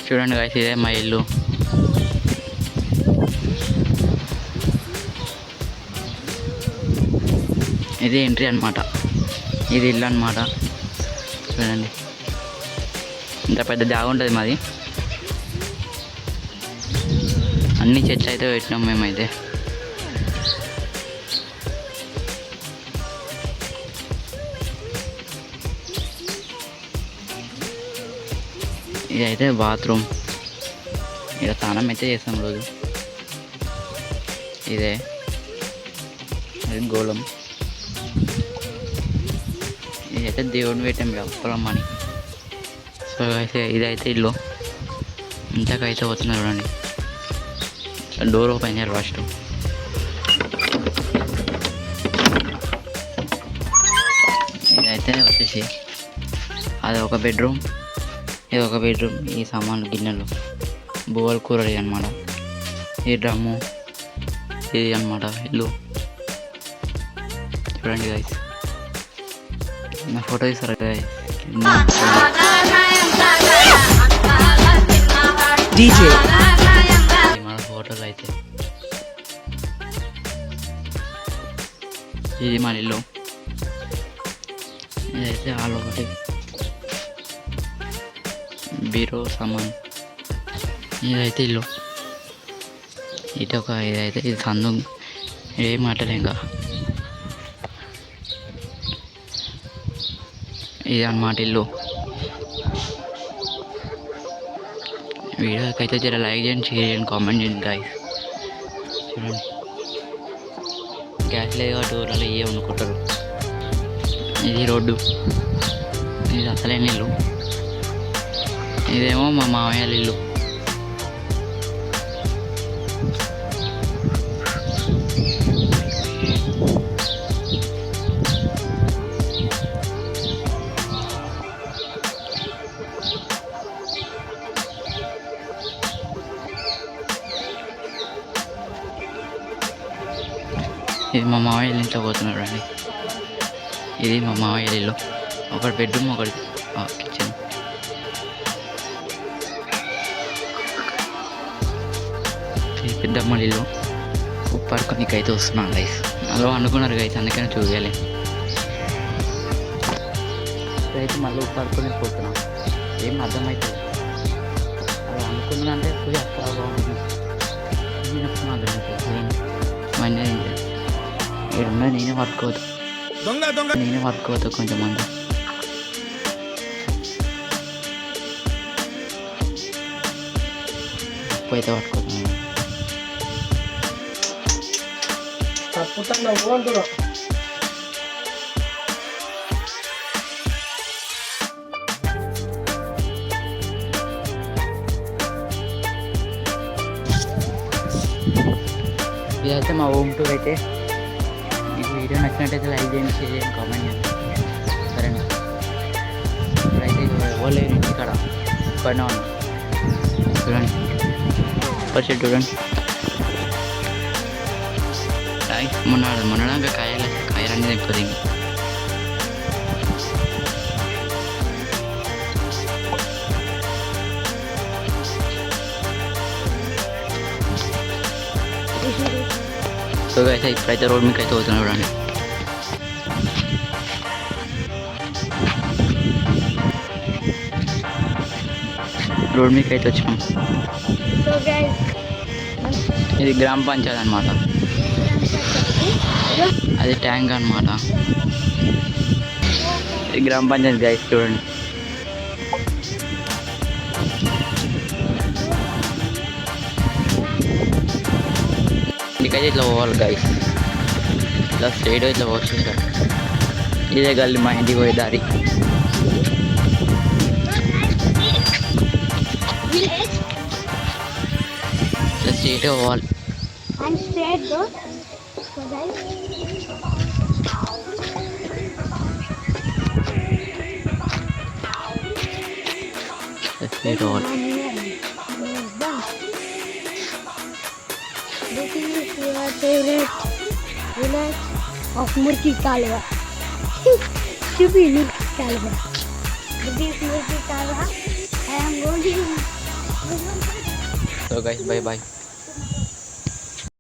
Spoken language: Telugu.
చూడండి గాయ్స్, ఇదే మా ఇల్లు. ఇది ఎంట్రీ అనమాట, ఇది ఇల్లు అనమాట. చూడండి ఇంత పెద్ద జాగా ఉంటుంది మాది. అన్ని చెట్లు అయితే పెట్టినాం మేమైతే. ఇదైతే బాత్రూమ్, ఇక స్నానం అయితే చేస్తాం రోజు. ఇదే గోళం, ఇదైతే దేవుడిని పెట్టాం పొలమ్మని. సో అయితే ఇదైతే ఇల్లు. ఇంతకైతే పోతున్నారు చూడండి. డోర్ ఓపెన్ చేయాలి ఫస్ట్. ఇదైతే వచ్చేసి అది ఒక బెడ్రూమ్, ఇది ఒక బెడ్రూమ్. ఈ సామాన్లు గిన్నెలు బువ్వలు కూరలు అనమాట. ఈ డ్రమ్ము ఇది అనమాట ఇల్లు. చూడండి గాయ్స్, నా ఫోటో తీస్తారు గాయ్స్. మన ఫోటోలు అయితే ఇది మన ఇల్లు. ఇదైతే హాల్ ఒకటి, బీరో సామాన్. ఇదైతే ఇల్లు. ఇదైతే ఇది సందు, ఏం మాటలే ఇంకా. ఇది అన్నమాట ఇల్లు. వీడియోకి అయితే జర లైక్ చేయండి, షేర్ చేయండి, కామెంట్ చేయండి గాయ్స్. చూడండి గ్యాస్ లేదు కాబట్టి ఊళ్ళో ఇవే వండుకుంటారు. ఇది రోడ్డు, ఇది అసలైన ఇల్లు. ఇదేమో మా మామయ్య ఇల్లు. ఇది మా మామయ్య ఇంట్లో పోతున్నాడు అండి. ఇది మా మామయ్య ఇల్లు. ఒకటి బెడ్రూమ్, ఒకటి కిచెన్. ఇది పెద్దమ్మ ఇల్లు. ఉప్పాడుకోనికి అయితే వస్తున్నాను గైస్. అలా అనుకున్నారు గైస్, అందుకని చూడాలి. అయితే మళ్ళీ ఉప్పాడుకొని పోతున్నాం. ఏం అర్థమవుతుంది. అలా అనుకున్నానంటే పోయి అక్కడ బాగుంటుంది. అర్థమవుతుంది. ఏడున్నా నేనే పట్టుకోవద్దు కొంచెం మంది. ఉప్పు అయితే పట్టుకోతున్నాను. ఇదైతే మా హోమ్ టూర్ అయితే. మీకు వీడియో నచ్చినట్టయితే లైక్ చేయండి, షేర్ చేయండి, కామెంట్ చేయండి. సరేనా? ఇప్పుడైతే ఎవరు లేరు ఇంటికాడ, ఇక్కడనే ఉన్నాం. చూడండి వచ్చి చూడండి. మొన్న కాయలన్నీ తెప్పదు. సో అయితే ఇప్పుడైతే రోడ్ మీకు అయితే అవుతున్నాడు చూడండి. రోడ్ మీకు అయితే వచ్చినాం. ఇది గ్రామ పంచాయతీ అనమాట. అది ట్యాంక్ అనమాట. ఇది గ్రామ పంచాయతీ గైస్. చూడండి ఇంటికైతే ఇట్లా పోవాలి గైస్. ఇట్లా స్ట్రైట్ ఇట్లా వచ్చేసారు. ఇదే గల్లీ మా ఇంటికి పోయే దారి. ఇట్లా స్ట్రైట్గా పోవాలి. స్ట్రైట్ పోవాలి. This is your favorite village of Murki Kalwa. Should be Murki Kalwa. This is Murki Kalwa. I am going so guys bye bye.